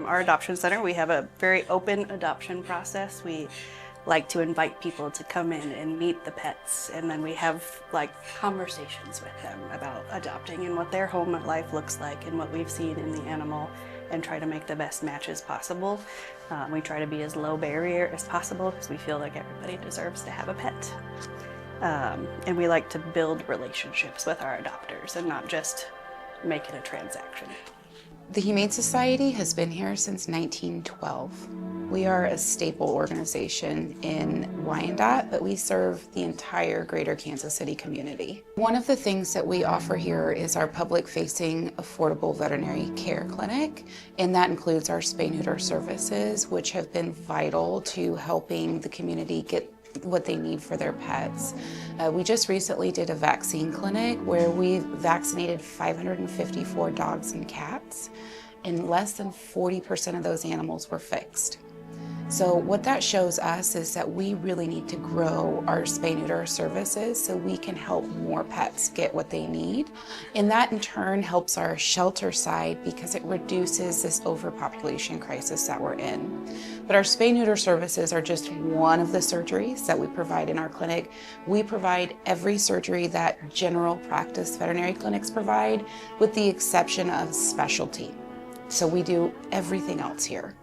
Our adoption center, we have a very open adoption process. We like to invite people to come in and meet the pets, and then we have like conversations with them about adopting and what their home life looks like and what we've seen in the animal, and try to make the best matches possible. We try to be as low barrier as possible because we feel like everybody deserves to have a pet. And we like to build relationships with our adopters and not just make it a transaction. The Humane Society has been here since 1912. We are a staple organization in Wyandotte, but we serve the entire greater Kansas City community. One of the things that we offer here is our public-facing affordable veterinary care clinic, and that includes our spay-neuter services, which have been vital to helping the community get what they need for their pets. We just recently did a vaccine clinic where we vaccinated 554 dogs and cats, and less than 40% of those animals were fixed. So what that shows us is that we really need to grow our spay-neuter services so we can help more pets get what they need. And that in turn helps our shelter side because it reduces this overpopulation crisis that we're in. But our spay-neuter services are just one of the surgeries that we provide in our clinic. We provide every surgery that general practice veterinary clinics provide, with the exception of specialty. So we do everything else here.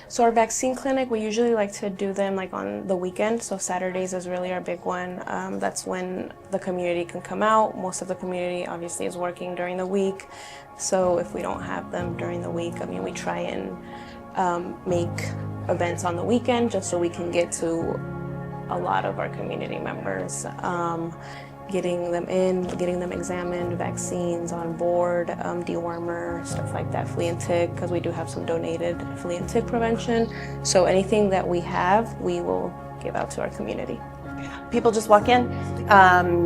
So our vaccine clinic, we usually like to do them like on the weekend. So Saturdays is really our big one. That's when the community can come out. Most of the community obviously is working during the week. So if we don't have them during the week, I mean, we try and make events on the weekend just so we can get to a lot of our community members. Getting them in, getting them examined, vaccines on board, dewormer, stuff like that, flea and tick, because we do have some donated flea and tick prevention. So anything that we have, we will give out to our community. People just walk in.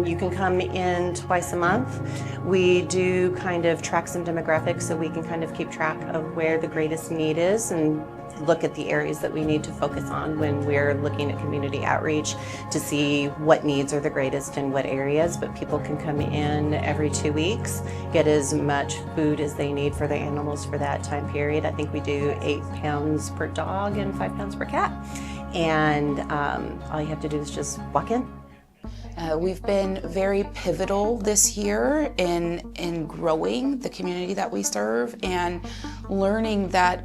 You can come in twice a month. We do kind of track some demographics so we can kind of keep track of where the greatest need is and look at the areas that we need to focus on when we're looking at community outreach to see what needs are the greatest in what areas. But people can come in every 2 weeks, get as much food as they need for their animals for that time period. I think we do 8 pounds per dog and 5 pounds per cat. And all you have to do is just walk in. We've been very pivotal this year in growing the community that we serve and learning that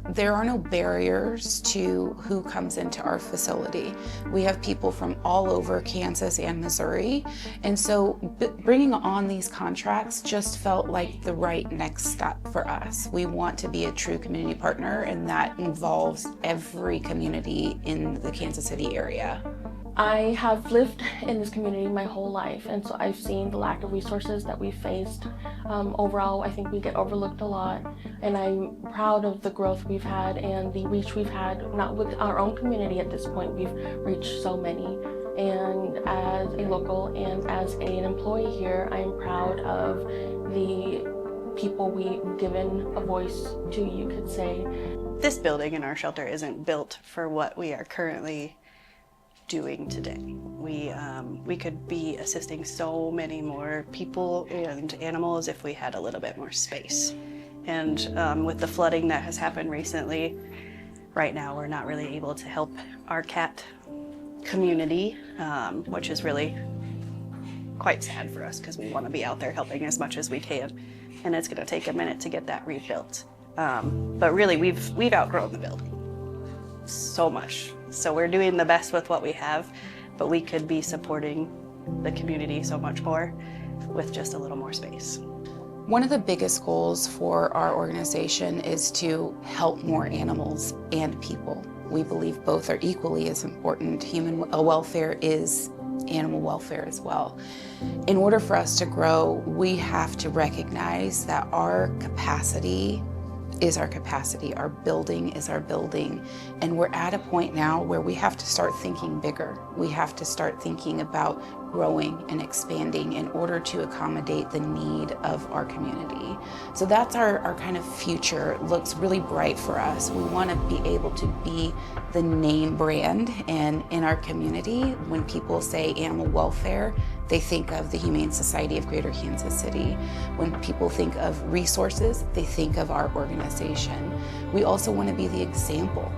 there are no barriers to who comes into our facility. We have people from all over Kansas and Missouri, and so bringing on these contracts just felt like the right next step for us. We want to be a true community partner, and that involves every community in the Kansas City area. I have lived in this community my whole life, and so I've seen the lack of resources that we faced. Overall, I think we get overlooked a lot, and I'm proud of the growth we've had and the reach we've had, not with our own community at this point. We've reached so many, and as a local and as an employee here, I am proud of the people we've given a voice to, you could say. This building in our shelter isn't built for what we are currently doing today. We could be assisting so many more people and animals if we had a little bit more space. And with the flooding that has happened recently, right now we're not really able to help our cat community, which is really quite sad for us because we want to be out there helping as much as we can. And it's going to take a minute to get that rebuilt. But really, we've outgrown the building so much. So we're doing the best with what we have, but we could be supporting the community so much more with just a little more space. One of the biggest goals for our organization is to help more animals and people. We believe both are equally as important. Human welfare is animal welfare as well. In order for us to grow, we have to recognize that our capacity is our capacity, our building is our building, and we're at a point now where we have to start thinking bigger. We have to start thinking about growing and expanding in order to accommodate the need of our community. So that's our kind of future. It looks really bright for us. We want to be able to be the name brand, and in our community, when people say animal welfare, they think of the Humane Society of Greater Kansas City. When people think of resources, they think of our organization. We also want to be the example.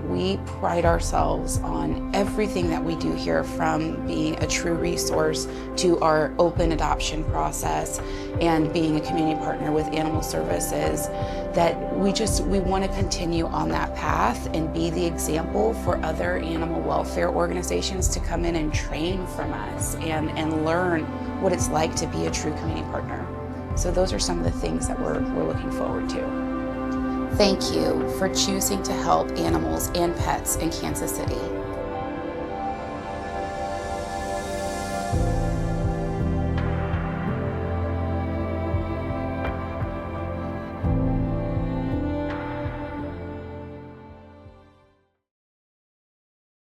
We pride ourselves on everything that we do here, from being a true resource to our open adoption process and being a community partner with animal services, that we want to continue on that path and be the example for other animal welfare organizations to come in and train from us and learn what it's like to be a true community partner. So those are some of the things that we're looking forward to. Thank you for choosing to help animals and pets in Kansas City.